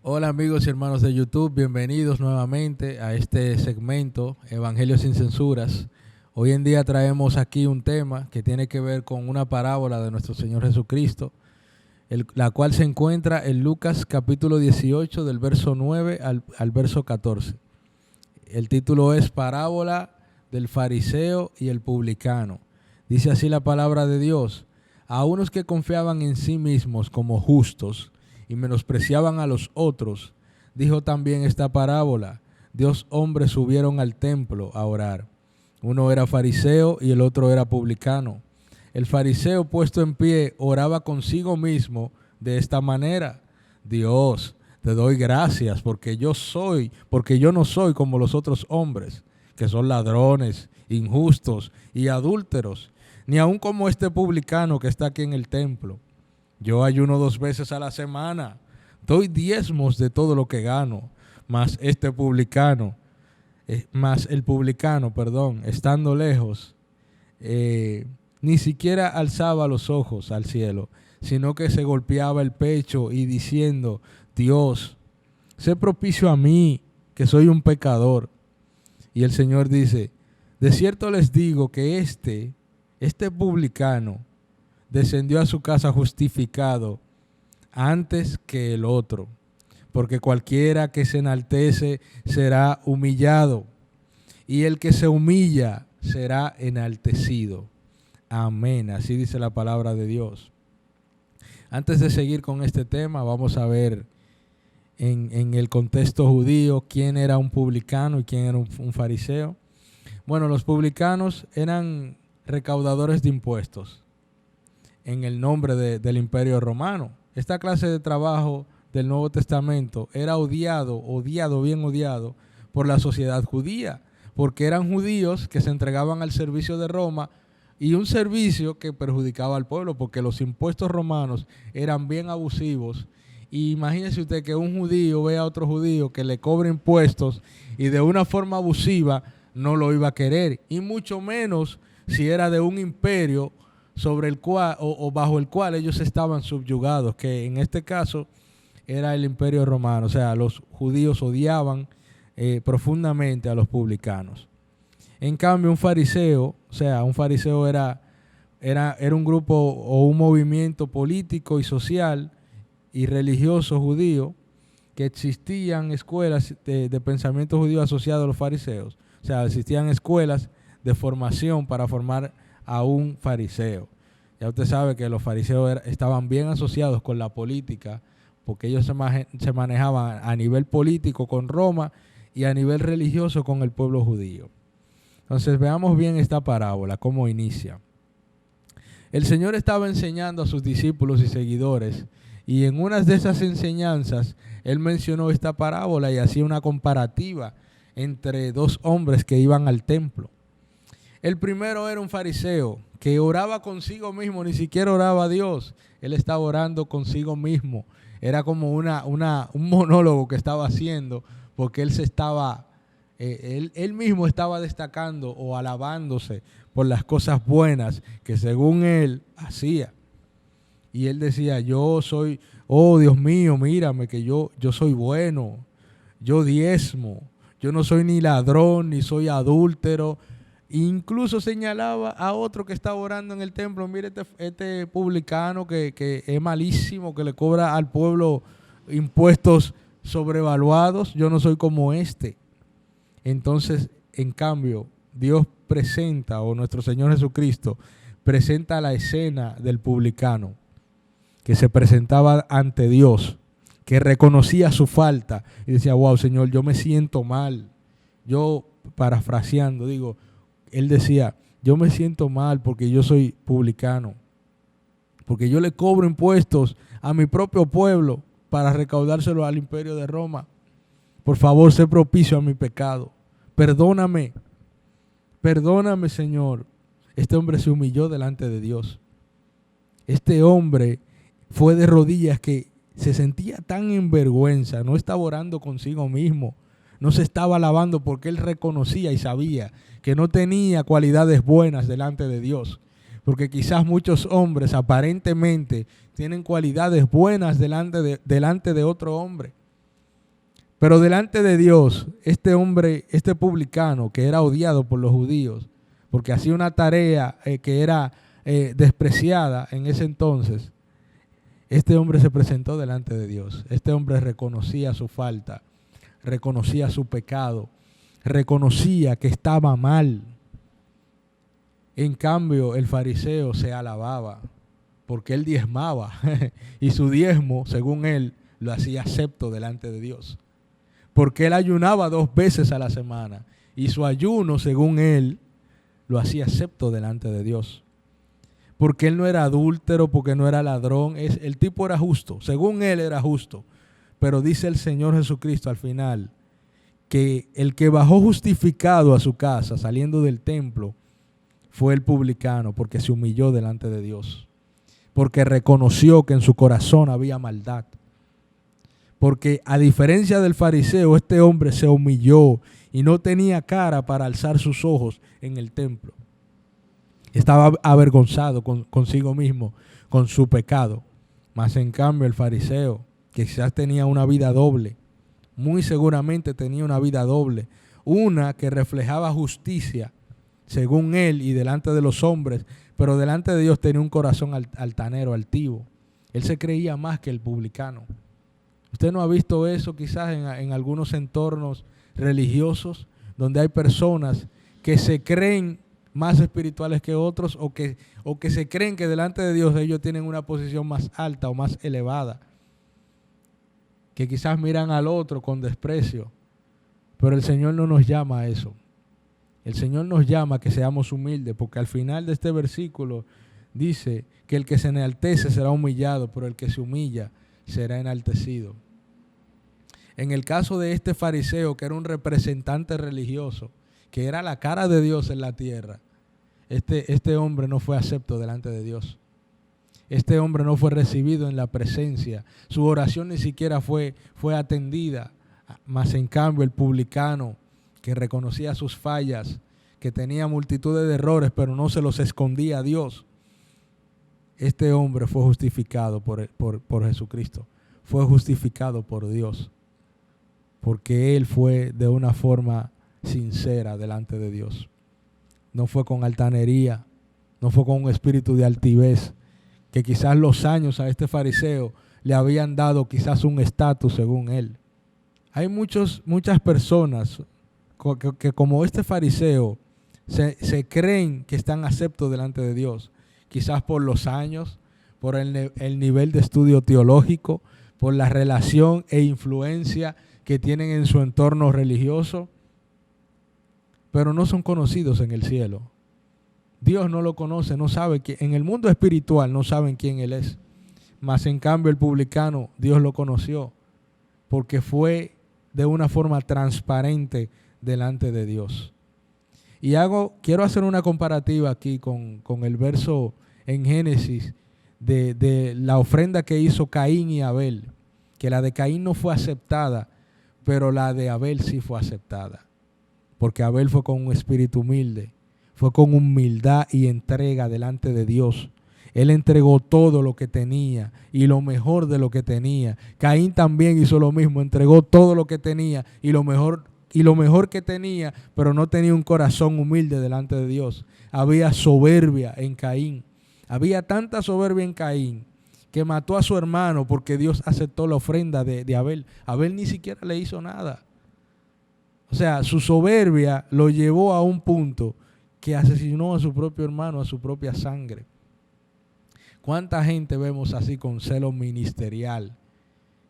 Hola amigos y hermanos de YouTube, bienvenidos nuevamente a este segmento Evangelio sin censuras. Hoy en día traemos aquí un tema que tiene que ver con una parábola de nuestro Señor Jesucristo, la cual se encuentra en Lucas capítulo 18 del verso 9 al verso 14. El título es Parábola del fariseo y el publicano. Dice así la palabra de Dios: a unos que confiaban en sí mismos como justos y menospreciaban a los otros, dijo también esta parábola: 2 hombres subieron al templo a orar. Uno era fariseo y el otro era publicano. El fariseo, puesto en pie, oraba consigo mismo de esta manera: Dios, te doy gracias porque yo no soy como los otros hombres, que son ladrones, injustos y adúlteros, ni aun como este publicano que está aquí en el templo. Yo ayuno 2 veces a la semana, doy diezmos de todo lo que gano, mas el publicano, estando lejos, ni siquiera alzaba los ojos al cielo, sino que se golpeaba el pecho y diciendo: Dios, sé propicio a mí, que soy un pecador. Y el Señor dice: de cierto les digo que este publicano descendió a su casa justificado antes que el otro, porque cualquiera que se enaltece será humillado, y el que se humilla será enaltecido. Amén. Así dice la palabra de Dios. Antes de seguir con este tema, vamos a ver en el contexto judío quién era un publicano y quién era un fariseo. Bueno, los publicanos eran recaudadores de impuestos en el nombre del Imperio Romano. Esta clase de trabajo del Nuevo Testamento era bien odiado por la sociedad judía, porque eran judíos que se entregaban al servicio de Roma, y un servicio que perjudicaba al pueblo, porque los impuestos romanos eran bien abusivos. Y imagínese usted que un judío vea a otro judío que le cobre impuestos y de una forma abusiva, no lo iba a querer, y mucho menos si era de un imperio sobre el cual o bajo el cual ellos estaban subyugados, que en este caso era el Imperio Romano. O sea, los judíos odiaban profundamente a los publicanos. En cambio, un fariseo era un grupo o un movimiento político y social y religioso judío, que existían escuelas de pensamiento judío asociados a los fariseos. O sea, existían escuelas de formación para formar a un fariseo. Ya usted sabe que los fariseos estaban bien asociados con la política, porque ellos se manejaban a nivel político con Roma y a nivel religioso con el pueblo judío. Entonces veamos bien esta parábola, cómo inicia. El Señor estaba enseñando a sus discípulos y seguidores, y en una de esas enseñanzas Él mencionó esta parábola y hacía una comparativa entre 2 hombres que iban al templo. El primero era un fariseo que oraba consigo mismo, ni siquiera oraba a Dios. Él estaba orando consigo mismo. Era como un monólogo que estaba haciendo, porque él mismo estaba destacando o alabándose por las cosas buenas que según él hacía. Y él decía: oh Dios mío, mírame que yo soy bueno, yo diezmo, yo no soy ni ladrón, ni soy adúltero. Incluso señalaba a otro que estaba orando en el templo: mire este publicano que es malísimo, que le cobra al pueblo impuestos sobrevaluados, yo no soy como este. Entonces, en cambio, Dios presenta, o nuestro Señor Jesucristo presenta la escena del publicano, que se presentaba ante Dios, que reconocía su falta y decía: wow, Señor, yo me siento mal. Yo, parafraseando, él decía: yo me siento mal porque yo soy publicano, porque yo le cobro impuestos a mi propio pueblo para recaudárselo al imperio de Roma. Por favor, sé propicio a mi pecado. Perdóname, Señor. Este hombre se humilló delante de Dios. Este hombre fue de rodillas, que se sentía tan en vergüenza, no estaba orando consigo mismo, no se estaba alabando, porque él reconocía y sabía que no tenía cualidades buenas delante de Dios. Porque quizás muchos hombres aparentemente tienen cualidades buenas delante de otro hombre, Pero delante de Dios, este hombre, este publicano que era odiado por los judíos, porque hacía una tarea que era despreciada en ese entonces, este hombre se presentó delante de Dios. Este hombre reconocía su falta, reconocía su pecado, reconocía que estaba mal. En cambio, el fariseo se alababa porque él diezmaba y su diezmo, según él, lo hacía acepto delante de Dios. Porque él ayunaba 2 veces a la semana y su ayuno, según él, lo hacía acepto delante de Dios. Porque él no era adúltero, porque no era ladrón, el tipo era justo, según él era justo. Pero dice el Señor Jesucristo al final que el que bajó justificado a su casa saliendo del templo fue el publicano, porque se humilló delante de Dios, porque reconoció que en su corazón había maldad. Porque a diferencia del fariseo, este hombre se humilló y no tenía cara para alzar sus ojos en el templo. Estaba avergonzado consigo mismo, con su pecado. Mas en cambio el fariseo, que quizás tenía una vida doble, muy seguramente tenía una vida doble, una que reflejaba justicia, según él y delante de los hombres, pero delante de Dios tenía un corazón altanero, altivo. Él se creía más que el publicano. ¿Usted no ha visto eso quizás en algunos entornos religiosos donde hay personas que se creen más espirituales que otros o que se creen que delante de Dios ellos tienen una posición más alta o más elevada? Que quizás miran al otro con desprecio, pero el Señor no nos llama a eso. El Señor nos llama a que seamos humildes, porque al final de este versículo dice que el que se enaltece será humillado, pero el que se humilla será enaltecido. En el caso de este fariseo, que era un representante religioso, que era la cara de Dios en la tierra, este hombre no fue acepto delante de Dios. Este hombre no fue recibido en la presencia. Su oración ni siquiera fue atendida. Mas en cambio el publicano, que reconocía sus fallas, que tenía multitud de errores, pero no se los escondía a Dios, este hombre fue justificado por Jesucristo. Fue justificado por Dios, porque él fue de una forma sincera delante de Dios. No fue con altanería, no fue con un espíritu de altivez, que quizás los años a este fariseo le habían dado quizás un estatus según él. Hay muchas personas que como este fariseo se creen que están aceptos delante de Dios, quizás por los años, por el nivel de estudio teológico, por la relación e influencia que tienen en su entorno religioso, pero no son conocidos en el cielo. Dios no lo conoce, no sabe que en el mundo espiritual no saben quién Él es. Mas en cambio el publicano, Dios lo conoció, porque fue de una forma transparente delante de Dios. Y quiero hacer una comparativa aquí con el verso en Génesis de la ofrenda que hizo Caín y Abel, que la de Caín no fue aceptada, pero la de Abel sí fue aceptada, porque Abel fue con un espíritu humilde, fue con humildad y entrega delante de Dios. Él entregó todo lo que tenía y lo mejor de lo que tenía. Caín también hizo lo mismo, entregó todo lo que tenía y lo mejor que tenía, pero no tenía un corazón humilde delante de Dios. Había soberbia en Caín. Había tanta soberbia en Caín que mató a su hermano porque Dios aceptó la ofrenda de Abel. Abel ni siquiera le hizo nada. O sea, su soberbia lo llevó a un punto que asesinó a su propio hermano, a su propia sangre. ¿Cuánta gente vemos así con celo ministerial?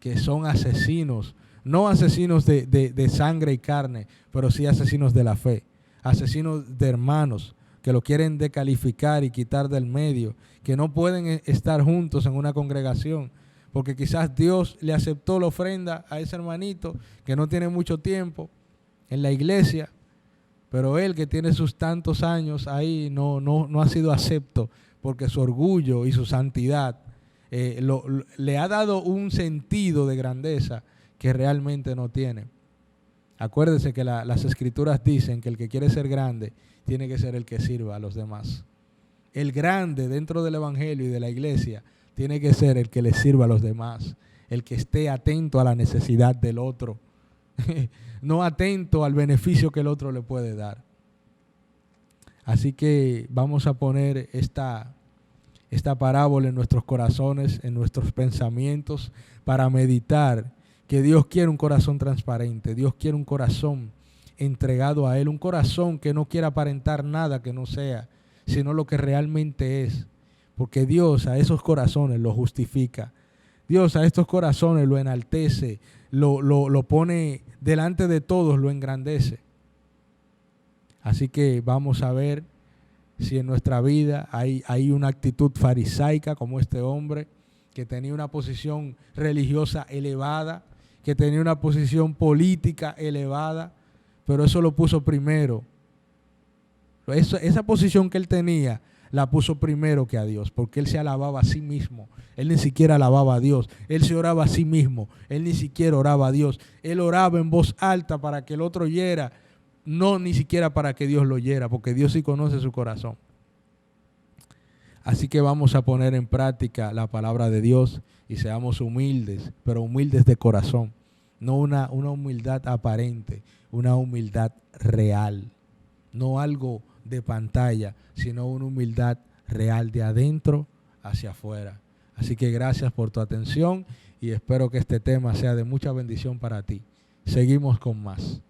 Que son asesinos, no asesinos de sangre y carne, pero sí asesinos de la fe, asesinos de hermanos que lo quieren descalificar y quitar del medio, que no pueden estar juntos en una congregación, porque quizás Dios le aceptó la ofrenda a ese hermanito que no tiene mucho tiempo en la iglesia, pero él que tiene sus tantos años ahí no ha sido acepto, porque su orgullo y su santidad le ha dado un sentido de grandeza que realmente no tiene. Acuérdese que las escrituras dicen que el que quiere ser grande tiene que ser el que sirva a los demás. El grande dentro del evangelio y de la iglesia tiene que ser el que le sirva a los demás, el que esté atento a la necesidad del otro. no atento al beneficio que el otro le puede dar. Así que vamos a poner esta parábola en nuestros corazones, en nuestros pensamientos, para meditar que Dios quiere un corazón transparente, Dios quiere un corazón entregado a Él, un corazón que no quiera aparentar nada que no sea, sino lo que realmente es, porque Dios a esos corazones los justifica, Dios a estos corazones lo enaltece, lo pone delante de todos, lo engrandece. Así que vamos a ver si en nuestra vida hay una actitud farisaica como este hombre, que tenía una posición religiosa elevada, que tenía una posición política elevada, pero eso lo puso primero. Esa posición que él tenía la puso primero que a Dios, porque él se alababa a sí mismo. Él ni siquiera alababa a Dios. Él se oraba a sí mismo. Él ni siquiera oraba a Dios. Él oraba en voz alta para que el otro oyera, no ni siquiera para que Dios lo oyera, porque Dios sí conoce su corazón. Así que vamos a poner en práctica la palabra de Dios y seamos humildes, pero humildes de corazón. No una humildad aparente, una humildad real. No algo de pantalla, sino una humildad real de adentro hacia afuera. Así que gracias por tu atención y espero que este tema sea de mucha bendición para ti. Seguimos con más.